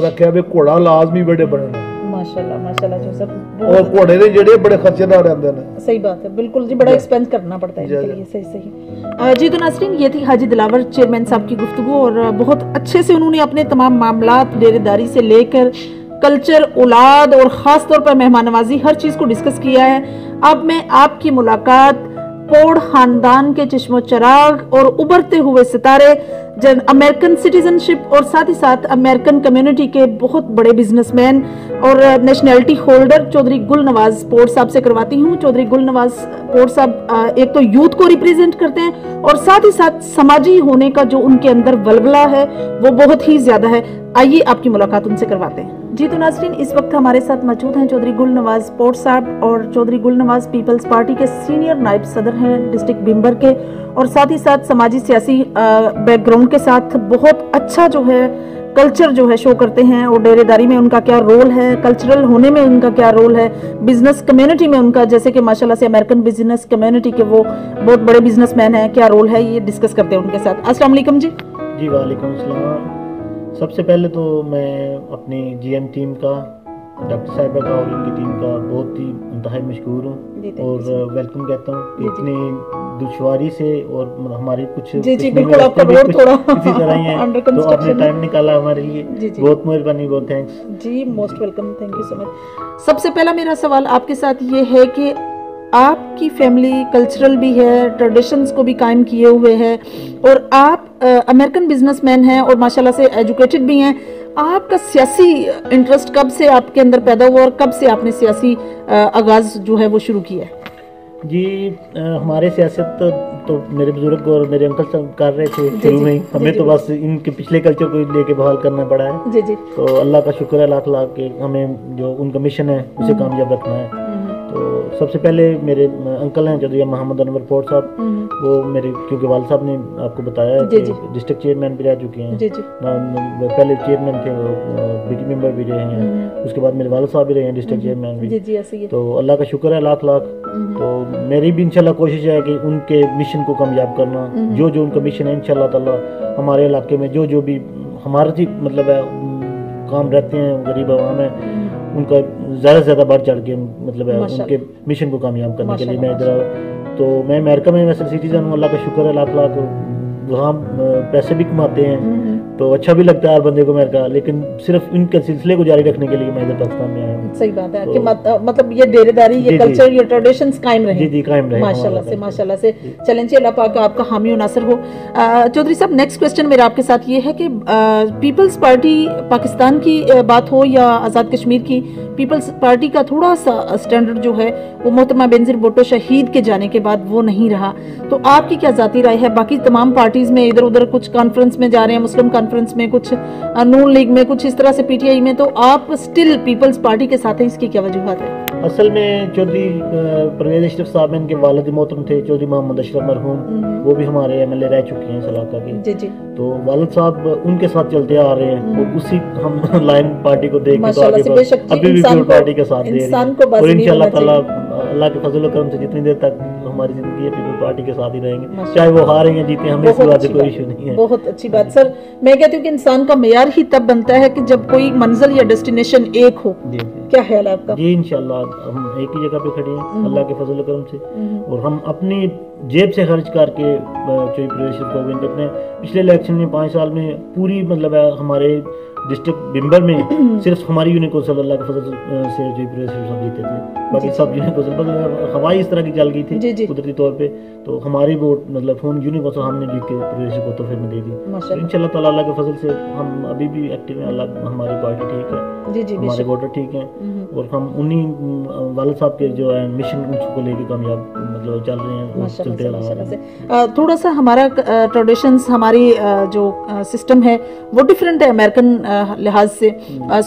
ਰੱਖਿਆ ਵੀ ਘੋੜਾ ਲਾਜ਼ਮੀ ਬੜੇ ਬਣਨਾ। माशाल्लाह माशाल्लाह जो सब। और घोड़े ਦੇ ਜਿਹੜੇ ਬੜੇ ਖਰਚੇਦਾਰ ਰਹਿੰਦੇ ਨੇ। सही बात है, बिल्कुल जी। बड़ा एक्सपेंस करना पड़ता है इनके लिए। सही सही जी। तो नाज़रीन ये थी हाजी दिलावर चेयरमैन साहब की गुफ्तगू और बहुत अच्छे से उन्होंने अपने तमाम मामलात डेरेदारी से लेकर कल्चर, औलाद और ख़ास तौर पर मेहमान नवाजी हर चीज़ को डिस्कस किया है। अब मैं आपकी मुलाकात पौड़ खानदान के चश्मो चराग और उभरते हुए सितारे अमेरिकन सिटीजनशिप और साथ ही साथ अमेरिकन कम्युनिटी के बहुत बड़े बिजनेसमैन और नेशनैलिटी होल्डर चौधरी गुल नवाज पौड़ साहब से करवाती हूँ। चौधरी गुल नवाज पौड़ साहब एक तो यूथ को रिप्रेजेंट करते हैं और साथ ही साथ समाजी होने का जो उनके अंदर वलवला है वो बहुत ही ज्यादा है। आइए आपकी मुलाकात उनसे करवाते हैं जी। तो नाज़रीन इस वक्त हमारे साथ मौजूद हैं चौधरी गुल नवाज पौड़ साहब और चौधरी गुल नवाज पीपल्स पार्टी के सीनियर नायब सदर हैं डिस्ट्रिक्ट बिम्बर के और साथ ही साथ समाजी सियासी बैकग्राउंड के साथ बहुत अच्छा जो है कल्चर जो है शो करते हैं और डेरेदारी में उनका क्या रोल है, कल्चरल होने में उनका क्या रोल है, बिजनेस कम्युनिटी में उनका, जैसे कि माशाल्लाह से अमेरिकन बिजनेस कम्युनिटी के वो बहुत बड़े बिजनेसमैन हैं, क्या रोल है ये डिस्कस करते हैं उनके साथ। अस्सलाम वालेकुम जी। जी वालेकुम अस्सलाम। सबसे पहले तो मैं अपनी GM टीम का, डॉक्टर साहिबा का और उनकी टीम का बहुत ही इंतहाई मशहूर हूँ और वेलकम कहता हूँ। इतनी दुश्वारी से और हमारे कुछ जी बिल्कुल आपका रोड थोड़ा इसी तरह ही है तो आपने टाइम निकाला हमारे लिए, बहुत मेहरबानी, बहुत thanks ji. Most welcome, thank you so much. सबसे पहला मेरा सवाल आपके साथ ये है कि आपकी फैमिली कल्चरल भी है, ट्रेडिशंस को भी कायम किए हुए है और आप अमेरिकन बिजनेसमैन हैं और माशाल्लाह से एजुकेटेड भी हैं। आपका सियासी इंटरेस्ट कब से आपके अंदर पैदा हुआ और कब से आपने सियासी आगाज जो है वो शुरू किया है? जी हमारे सियासत तो मेरे बुजुर्ग और मेरे अंकल कर रहे थे शुरू में ही, हमें तो बस इनके पिछले कल्चर को लेके बहाल करना पड़ा है। जी जी। तो अल्लाह का शुक्र है लाख लाख के हमें जो उनका मिशन है उसे कामयाब रखना है। तो سب سے پہلے میرے انکل ہیں چودھری محمد انور فورڈ صاحب, وہ میرے کیونکہ والد صاحب نے آپ کو بتایا ہے کہ ڈسٹرکٹ چیئرمین بھی رہ چکے ہیں, پہلے چیئرمین تھے, بی ٹی ممبر بھی رہے ہیں, اس کے بعد میرے والد صاحب بھی رہے ہیں ڈسٹرکٹ چیئرمین بھی. تو اللہ کا شکر ہے لاکھ لاکھ. تو میری بھی انشاءاللہ کوشش ہے کہ ان کے مشن کو کامیاب کرنا, جو ان کا مشن ہے انشاءاللہ تعالی ہمارے علاقے میں جو بھی ہمارے مطلب ہے کام رہتے ہیں, غریب عوام ہے, ان کا زیادہ سے زیادہ بڑھ چڑھ کے مطلب ہے ان کے مشن کو کامیاب کرنے کے لیے میں ادھر. تو میں امریکہ میں ویسے سٹیزن ہوں, اللہ کا شکر ہے لاکھ لاکھ, وہاں پیسے بھی کماتے ہیں تو اچھا بھی لگتا ہے ہر بندے کو امریکہ, لیکن صرف ان کے سلسلے کو جاری رکھنے کے لیے میں ادھر پاکستان میں آیا ہوں. صحیح بات ہے کہ مطلب یہ ڈیرے داری, یہ کلچر, یہ ٹریڈیشنز قائم رہیں. جی قائم رہیں ماشاءاللہ سے. چلیں جی, اللہ پاک آپ کا حامی و ناصر ہو. چودھری صاحب, نیکسٹ کوسچن میرا آپ کے ساتھ یہ ہے کہ پیپلز پارٹی پاکستان کی بات ہو یا آزاد کشمیر کی, پیپلز پارٹی کا تھوڑا سا اسٹینڈرڈ جو ہے وہ محترمہ بینظیر بھٹو شہید کے جانے کے بعد وہ نہیں رہا. تو آپ کی کیا ذاتی رائے ہے؟ باقی تمام پارٹیز میں ادھر ادھر کچھ کانفرنس میں جا رہے ہیں, مسلم کانفرنس میں, کچھ نون لیگ میں, کچھ اس طرح سے پی ٹی آئی میں, تو آپ سٹل پیپلز پارٹی کے ساتھ ہیں, اس کی کیا وجوہات ہے؟ اصل میں چودھری پرویز اشرف صاحب ان کے والد محترم تھے چودھری محمد اشرف مرحوم, وہ بھی ہمارے ایم ایل اے رہ چکے ہیں اس علاقہ کے. جی. تو والد صاحب ان کے ساتھ چلتے آ رہے ہیں, اور اسی ہم لائن پارٹی کو دیکھ کے ابھی بھی پیپل پارٹی کا ساتھ دے رہے ہیں, اور انشاءاللہ تعالیٰ اللہ کے فضل و کرم سے جتنی دیر تک ہماری زندگی ہے پیپل پارٹی کے ساتھ ہی رہیں گے, چاہے وہ ہاریں یا جیتے, ہمیں اس بات سے کوئی ایشو نہیں ہے. بہت اچھی بات سر. میں کہتی ہوں کہ انسان کا معیار ہی تب بنتا ہے کہ جب کوئی منزل یا ڈیسٹینیشن ایک ہو. کیا خیال ہے آپ کا؟ جی انشاءاللہ ہم ایک ہی جگہ پہ کھڑے ہیں اللہ کے فضل و کرم سے, اور ہم اپنی جیب سے خرچ کر کے چودھری پرویز اشرف کو ون کرتے ہیں. پچھلے الیکشن میں 5 سال میں پوری مطلب ہے ہمارے ڈسٹرکٹ بمبر میں صرف ہماری یونین کونسل اللہ کے فضل سے چودھری پرویز اشرف صاحب جیتے تھے, باقی سب یونین کونسل ہوائی اس طرح کی چل گئی تھی قدرتی طور پہ, تو ہماری ووٹ مطلب فون یونین کونسل ہم نے جیت کے پرویز اشرف کو تحفے میں دے دی. انشاءاللہ تعالیٰ اللہ کے فضل سے ہم ابھی بھی ایکٹیو ہیں, اللہ ہماری پارٹی ٹھیک ہے, ہمارے ووٹر ٹھیک ہیں, اور ہم انہی والد صاحب کے جو ہے مشن کو لے کے کامیاب مطلب چل رہے ہیں, چلتے رہ رہے ہیں. تھوڑا سا ہمارا ٹریڈیشنز, ہماری جو سسٹم ہے وہ ڈیفرنٹ ہے امریکن لحاظ سے.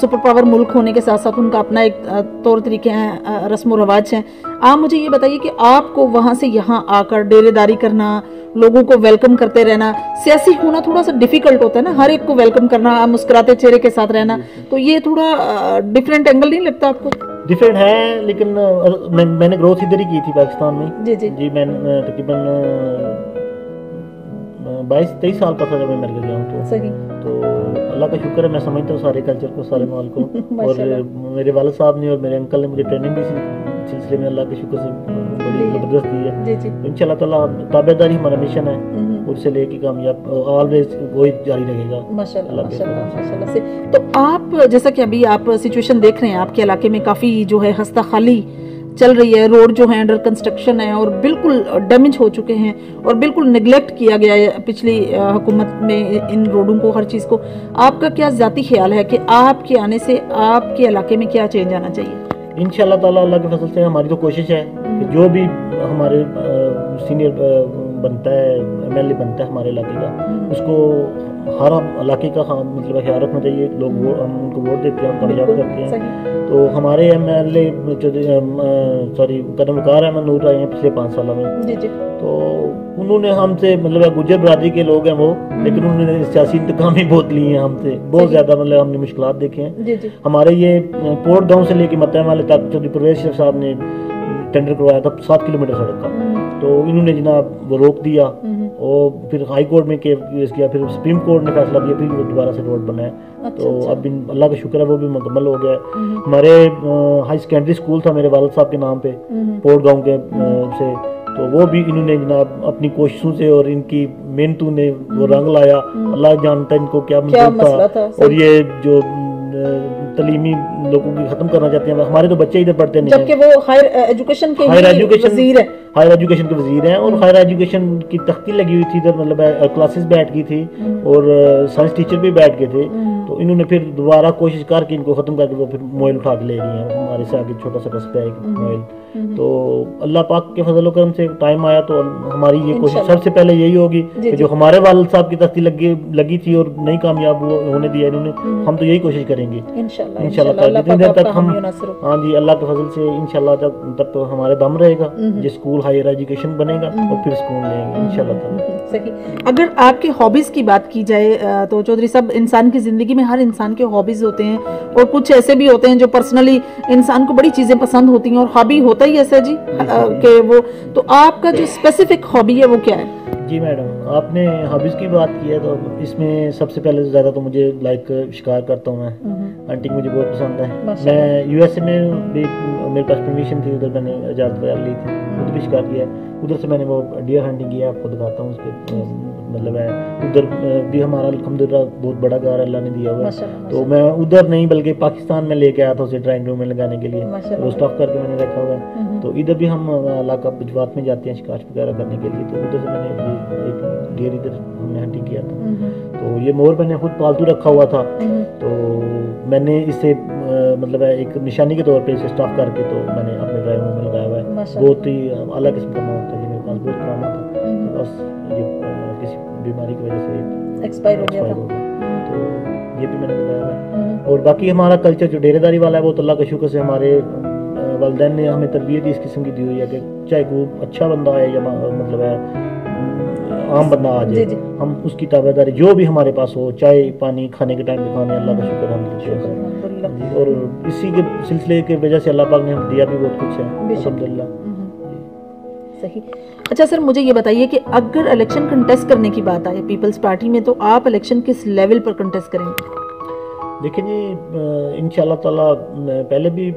سپر پاور ملک ہونے کے ساتھ ساتھ ان کا اپنا ایک طور طریقے ہیں, رسم و رواج ہیں. آپ مجھے یہ بتائیے کہ آپ کو وہاں سے یہاں آ کر ڈیرے داری کرنا, لوگوں کو ویلکم کرتے رہنا, سیاسی ہونا تھوڑا سا ڈیفیکلٹ ہوتا ہے نا, ہر ایک کو ویلکم کرنا, مسکراتے چہرے کے ساتھ رہنا, تو یہ تھوڑا ڈیفرنٹ اینگل نہیں لگتا آپ کو؟ ڈیفرنٹ ہے, لیکن میں نے گروتھ ادھر ہی کی تھی پاکستان میں. جی میں تقریباً 22-23 سال کا تھا جب میں امریکہ گیا ہوں. تو اللہ کا شکر ہے, میں سمجھتا ہوں سارے کلچر کو, سارے مال کو, اور میرے والد صاحب نے اور میرے انکل نے مجھے ٹریننگ بھی سلسلے میں اللہ کے شکر سے بڑی زبردست دی ہے. انشاءاللہ تعالیٰ تابعداری ہمارا مشن ہے, اس سے لے کے کامیاب آلویز وہی جاری رہے گا ماشاءاللہ سے. تو آپ جیسا کہ ابھی آپ سچویشن دیکھ رہے ہیں, آپ کے علاقے میں کافی جو ہے ہستہ خالی چل رہی ہے, روڈ جو ہیں انڈر کنسٹرکشن ہے اور بالکل ڈیمیج ہو چکے ہیں, اور بالکل نگلیکٹ کیا گیا ہے پچھلی حکومت میں ان روڈوں کو, ہر چیز کو. آپ کا کیا ذاتی خیال ہے کہ آپ کے آنے سے آپ کے علاقے میں کیا چینج آنا چاہیے؟ انشاءاللہ تعالیٰ اللہ کے فضل سے ہماری تو کوشش ہے کہ جو بھی ہمارے سینئر بنتا ہے, ایم ایل اے بنتا ہے ہمارے علاقے کا, اس کو ہر علاقے کا مطلب خیال رکھنا چاہیے. لوگ ہم ان کو ووٹ دیتے ہیں, ہم کامیاب کرتے ہیں. تو ہمارے ایم ایل اے قدم وقار احمد نور آئے ہیں پچھلے 5 سالوں میں. تو انہوں نے ہم سے مطلب گجر برادری کے لوگ ہیں وہ, لیکن انہوں نے سیاسی انتقام ہی بہت لی ہیں ہم سے, بہت زیادہ مطلب ہم نے مشکلات دیکھے ہیں. ہمارے یہ پورٹ گاؤں سے لے کے متحم والے تک چودھری پرویز اشرف صاحب نے ٹینڈر کروایا تھا 7 کلومیٹر سڑک کا, تو انہوں نے جناب وہ روک دیا, اور پھر ہائی کورٹ میں کیس کیا, پھر سپریم کورٹ نے فیصلہ دیا, پھر وہ دوبارہ سے روڈ بنا ہے. تو اب اللہ کا شکر ہے وہ بھی مکمل ہو گیا ہے. ہمارے ہائی سیکنڈری اسکول تھا میرے والد صاحب کے نام پہ پورٹ گاؤں کے سے, تو وہ بھی انہوں نے جناب اپنی کوششوں سے اور ان کی محنتوں نے وہ رنگ لایا. اللہ جانتا ہے ان کو کیا مطلب تھا, اور یہ جو تعلیمی لوگوں کی ختم کرنا چاہتے ہیں. ہمارے تو بچے ادھر پڑھتے نہیں, جبکہ وہ ہائر ایجوکیشن کے وزیر ہیں, ہائر ایجوکیشن کے وزیر ہیں اور ہائر ایجوکیشن کی تختی لگی ہوئی تھی ادھر، مطلب کلاسز بیٹھ گئی تھی اور سائنس ٹیچر بھی بیٹھ گئے تھے، تو انہوں نے پھر دوبارہ کوشش کر کے ان کو ختم کر کے وہ پھر موبائل اٹھا کے لے گئی ہیں ہمارے سے آگے، چھوٹا سا رسپہ ہے موبائل. تو اللہ پاک کے فضل و کرم سے ٹائم آیا تو ہماری یہ کوشش سب سے پہلے یہی ہوگی کہ جو ہمارے والد صاحب کی تختی لگی تھی اور نہیں کامیاب ہونے دیا انہوں نے، ہم تو یہی کوشش کریں گے انشاءاللہ جتنی دیر تک ہم، ہاں جی اللہ کے فضل سے انشاءاللہ جب تک ہمارے دم رہے گا جو اسکول ہائر ایجوکیشن بنے گا اور پھر اسکول لیں گے انشاءاللہ تعالی. صحیح. اگر آپ کے ہابیز کی بات کی جائے تو چودھری صاحب انسان کی زندگی میں ہر انسان کے ہابیز ہوتے ہیں اور کچھ ایسے بھی ہوتے ہیں جو پرسنلی انسان کو بڑی چیزیں پسند ہوتی ہیں اور ہابی ہوتا ہی ایسا جی کہ وہ، تو آپ کا جو اسپیسیفک ہابی ہے وہ کیا ہے؟ جی میڈم، آپ نے ہابیز کی بات کی ہے تو اس میں سب سے پہلے زیادہ تو مجھے لائک شکار کرتا ہوں میں، ہنٹنگ مجھے بہت پسند ہے. میں یو ایس اے میں بھی میرے پاس پرمیشن تھی، ادھر میں نے اجازت وغیرہ لی تھی، ادھر بھی شکار کیا ہے. ادھر سے میں نے وہ ڈیئر ہنٹنگ کیا ہے، آپ کو دکھاتا ہوں اس پہ، مطلب ہے ادھر بھی ہمارا الحمدللہ بہت بڑا گھر اللہ نے دیا ہوا ہے، تو میں ادھر نہیں بلکہ پاکستان میں لے کے آیا تھا اسے ڈرائنگ روم میں لگانے کے لیے، وہ اسٹاک کر کے میں نے رکھا ہوا ہے. تو ادھر بھی ہم علاقہ بجوات میں جاتے ہیں شکار وغیرہ کرنے کے لیے، تو ادھر سے میں نے ایک ڈیئر ادھر ہم نے ہنٹنگ کیا تھا. تو یہ مور میں نے خود پالتو رکھا ہوا تھا، تو میں نے اسے مطلب ہے ایک نشانی کے طور پہ اسے اسٹاف کر کے تو میں نے اپنے ڈرائنگ روم میں لگایا ہوا ہے. بہت ہی اعلیٰ قسم کا مور تھا، یہ میرے پاس بہت پرانا تھا، بس یہ کسی بیماری کی وجہ سے ایکسپائر ہو گیا، تو یہ بھی میں نے لگایا ہوا ہے. اور باقی ہمارا کلچر جو ڈیرے داری والا ہے وہ تو اللہ کا شکر سے ہمارے والدین نے ہمیں تربیت اس قسم کی دی ہوئی ہے کہ چاہے کوئی اچھا بندہ ہے یا مطلب ہے عام بندہ آ جائے، ہم اس کی تابع داری جو بھی ہمارے پاس ہو، چائے پانی کھانے کے ٹائم پہ کھانے، اللہ کا شکر ہم، اور اسی کے سلسلے کی وجہ سے اللہ پاک نے ہم دیا بھی بہت کچھ ہے الحمدللہ. صحیح. اچھا سر مجھے یہ بتائیے کہ اگر الیکشن کنٹیسٹ کرنے کی بات آئے پیپلز پارٹی میں تو آپ الیکشن کس لیول پر کنٹیسٹ کریں گے؟ دیکھیں جی انشاءاللہ تعالیٰ پہلے بھی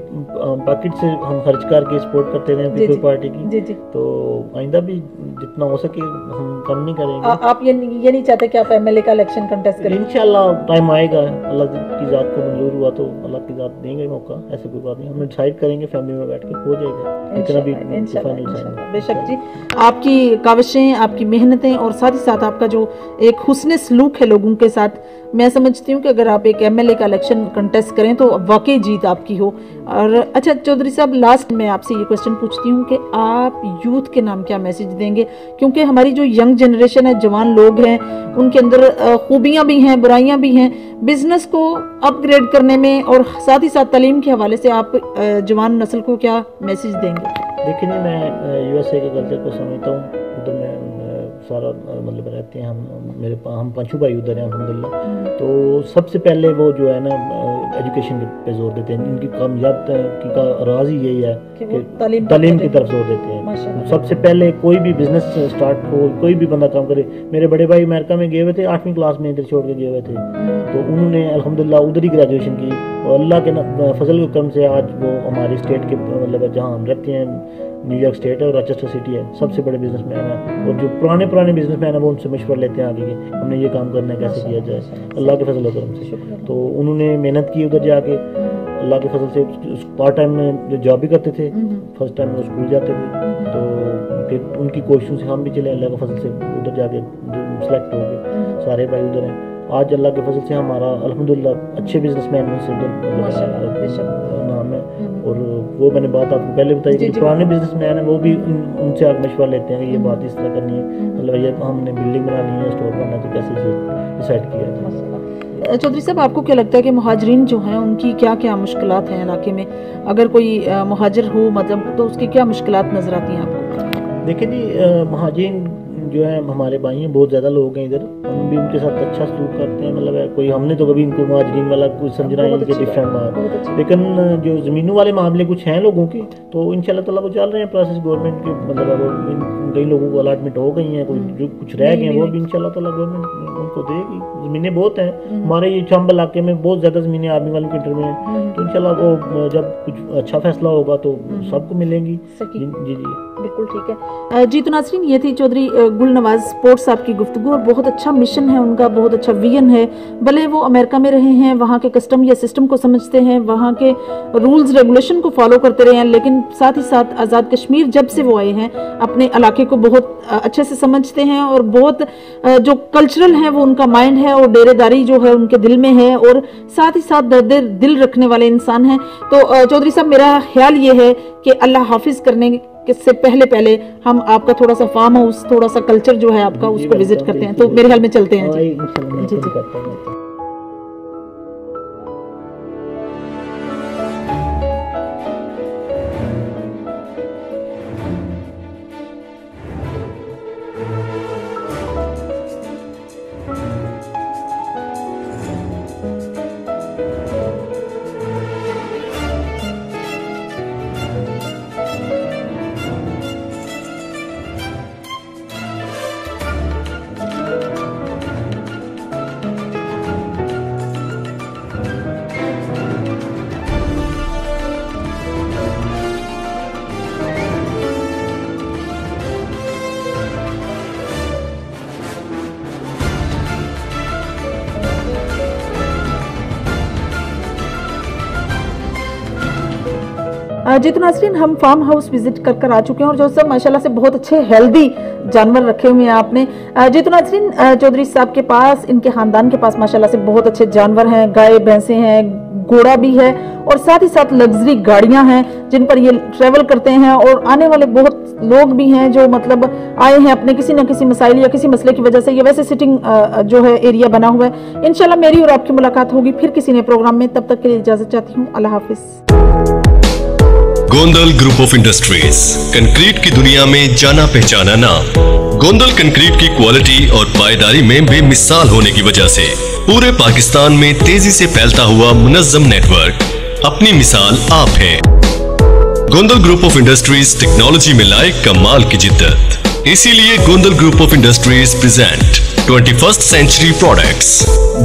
باکٹ سے ہم خرچ کر کے سپورٹ کرتے رہے پیپل پارٹی کی، تو آئندہ بھی جتنا ہو سکے ہم کم نہیں کریں گے. آپ یہ نہیں چاہتے کہ آپ ایم ایل اے کا الیکشن کنٹیسٹ کریں؟ انشاءاللہ ٹائم آئے گا، اللہ کی ذات کو منظور ہوا تو اللہ کی ذات دیں گے موقع، ایسے کوئی بات نہیں، ہم ڈیسائیڈ کریں گے فیملی میں بیٹھ کے، ہو جائے گا اتنا بھی فائنل. بے شک جی، آپ کی کاوشیں، آپ کی محنتیں اور ساتھ ہی ساتھ آپ کا جو ایک حسن سلوک ہے لوگوں کے ساتھ، میں سمجھتی ہوں کہ اگر آپ ایک ایم ایل اے کا الیکشن کنٹیسٹ کریں تو واقعی جیت آپ کی ہو. اور اچھا چودھری صاحب لاسٹ میں آپ سے یہ کوسچن پوچھتی ہوں کہ آپ یوتھ کے نام کیا میسج دیں گے، کیونکہ ہماری جو ینگ جنریشن ہے، جوان لوگ ہیں، ان کے اندر خوبیاں بھی ہیں برائیاں بھی ہیں، بزنس کو اپ گریڈ کرنے میں اور ساتھ ہی ساتھ تعلیم کے حوالے سے آپ جوان نسل کو کیا میسج دیں گے؟ دیکھیں جی میں یو ایس اے کے کلچر کو سمجھتا ہوں، ادھر میں سارا مطلب رہتے ہیں ہم پانچوں بھائی ادھر ہیں الحمدللہ. تو سب سے پہلے وہ جو ہے نا ایجوکیشن پہ زور دیتے ہیں، ان کی کامیاب کا راز ہی یہی ہے کہ تعلیم کی طرف زور دیتے ہیں. سب سے پہلے کوئی بھی بزنس اسٹارٹ ہو، کوئی بھی بندہ کام کرے، میرے بڑے بھائی امریکہ میں گئے ہوئے تھے، 8ویں کلاس میں ادھر چھوڑ کے گئے ہوئے تھے، تو انہوں نے الحمدللہ ادھر ہی گریجویشن کی، اور اللہ کے فضل کے کرم سے آج وہ ہماری اسٹیٹ کے مطلب جہاں ہم رہتے ہیں نیو یارک اسٹیٹ ہے اور راچسٹر سٹی ہے، سب سے بڑے بزنس مین ہیں، اور جو پرانے بزنس مین ہیں وہ ان سے مشورہ لیتے ہیں آگے کہ ہم نے یہ کام کرنا ہے کیسے کیا جائے، اللہ کے فضل و کرم سے. تو انہوں نے محنت کی ادھر جا کے، اللہ کے فضل سے پارٹ ٹائم میں جاب بھی کرتے تھے، فرسٹ ٹائم وہ اسکول جاتے تھے، تو پھر ان کی کوششوں سے ہم بھی چلے اللہ کے فضل سے ادھر جا کے سلیکٹ ہو گئے، سارے بھائی ادھر ہیں. آج اللہ کے فضل سے ہمارا الحمدللہ اچھے بزنس مین میں سے نام ہے، اور وہ میں نے بات آپ کو پہلے بتائی کہ پرانے بزنس مین ہیں وہ بھی ان سے آگے مشورہ لیتے ہیں کہ یہ بات اس طرح کرنی ہے، مطلب یہ ہم نے بلڈنگ بنانی ہے، اسٹور بنانا ہے، تو کیسے ڈیسائیڈ کیا ہے. چودھری صاحب آپ کو کیا لگتا ہے کہ مہاجرین جو ہیں ان کی کیا کیا مشکلات ہیں علاقے میں، اگر کوئی مہاجر ہو مطلب تو اس کی کیا مشکلات نظر آتی ہیں آپ کو؟ دیکھیں جی مہاجرین جو ہیں ہمارے بھائی ہیں، بہت زیادہ لوگ ہیں ادھر، ہم بھی ان کے ساتھ اچھا سلوک کرتے ہیں، مطلب ہے کوئی ہم نے تو کبھی ان کو مہاجرین والا کچھ سمجھنا ہے ان کے ڈفرینٹ بات، لیکن جو زمینوں والے معاملے کچھ ہیں لوگوں کے تو انشاءاللہ تعالیٰ وہ چل رہے ہیں پروسیس گورنمنٹ کے، مطلب وہ کئی لوگوں کو الاٹمنٹ ہو گئی ہیں، کوئی جو کچھ رہ گئے ہیں وہ بھی انشاءاللہ تعالیٰ گورنمنٹ ان کو دے گی. زمینیں بہت ہیں ہمارے یہ چمب علاقے میں، بہت زیادہ زمینیں آرمی والوں کے انٹر میں ہیں، تو انشاءاللہ وہ جب کچھ اچھا فیصلہ ہوگا تو سب کو ملیں گی. جی بالکل ٹھیک ہے جی. تو ناظرین یہ تھی چودھری گل نواز پورٹ صاحب کی گفتگو، اور بہت اچھا मिशन है उनका, बहुत अच्छा विजन है। भले वो अमेरिका में रहे हैं, वहाँ के कस्टम या सिस्टम को समझते हैं, वहाँ के रूल्स रेगुलेशन को फॉलो करते रहे हैं, लेकिन साथ ही साथ आज़ाद कश्मीर जब से वो आए हैं अपने इलाके को बहुत अच्छे से समझते हैं और बहुत जो कल्चरल है वो उनका माइंड है और डेरेदारी जो है उनके दिल में है और साथ ही साथ दर्द दिल रखने वाले इंसान हैं। तो चौधरी साहब, मेरा ख्याल ये है कि अल्लाह हाफिज करने से पहले हम आपका थोड़ा सा फार्म हाउस, थोड़ा सा कल्चर जो है आपका उसको विजिट करते हैं। तो मेरे ख्याल में चलते हैं जी। जी तो नाज़रीन, हम फार्म हाउस विजिट कर आ चुके हैं और जो सब माशाल्लाह से बहुत अच्छे हेल्दी जानवर रखे हुए हैं आपने। जी तो नाज़रीन, चौधरी साहब के पास, इनके खानदान के पास माशाल्लाह से बहुत अच्छे जानवर हैं, गाय भैंसे हैं, घोड़ा भी है और साथ ही साथ लग्जरी गाड़ियां हैं जिन पर ये ट्रेवल करते हैं। और आने वाले बहुत लोग भी हैं जो मतलब आए हैं अपने किसी न किसी मसाइल या किसी मसले की वजह से। ये वैसे सिटिंग जो है एरिया बना हुआ है। इंशाल्लाह मेरी और आपकी मुलाकात होगी फिर किसी नए प्रोग्राम में। तब तक के लिए इजाजत चाहती हूँ। अल्लाह हाफिज। Gondal group of industries, concrete की दुनिया में जाना पहचाना नाम। गोंदल कंक्रीट की क्वालिटी और पायदारी में बेमिसाल होने की वजह से पूरे पाकिस्तान में तेजी से फैलता हुआ मुनज़्ज़म नेटवर्क अपनी मिसाल आप हैं। Gondal group of industries technology में लाए कमाल की जिद्दत, इसीलिए Gondal group of industries present 21st century products.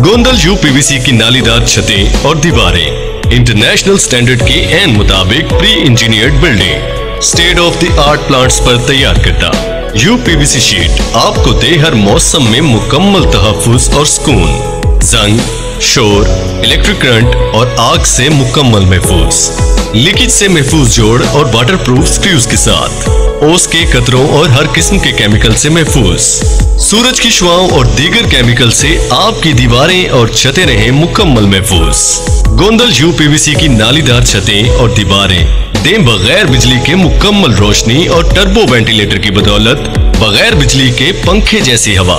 Gondal UPVC की नालीदार छतें और दीवारें, इंटरनेशनल स्टैंडर्ड के एन मुताबिक pre engineered building, state of the art plants पर तैयार करता यूपीवीसी शीट आपको दे हर मौसम में मुकम्मल तहफ़्फ़ुज़ और सुकून, जंग, शोर, इलेक्ट्रिक करंट और आग से मुकम्मल महफूज, लीकेज से महफूज जोड़ और वाटरप्रूफ स्क्रूज के साथ, ओस के कतरों और हर किस्म के केमिकल से महफूज, सूरज की शुआओं और दीगर केमिकल से आपकी दीवारें और छतें रहें मुकम्मल महफूज। गोंदल यूपीवीसी की नालीदार छतें और दीवारें दें बगैर बिजली के मुकम्मल रोशनी और टर्बो वेंटिलेटर की बदौलत बगैर बिजली के पंखे जैसी हवा,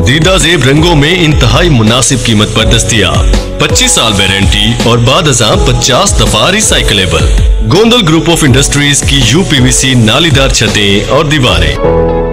दीदा जेब रंगों में इंतहाई मुनासिब कीमत पर दस्तयाब, 25 साल वारंटी और बाद अज़ां 50 दफा recyclable. Gondal group of industries की यूपीवीसी नालीदार छतें और दीवारें।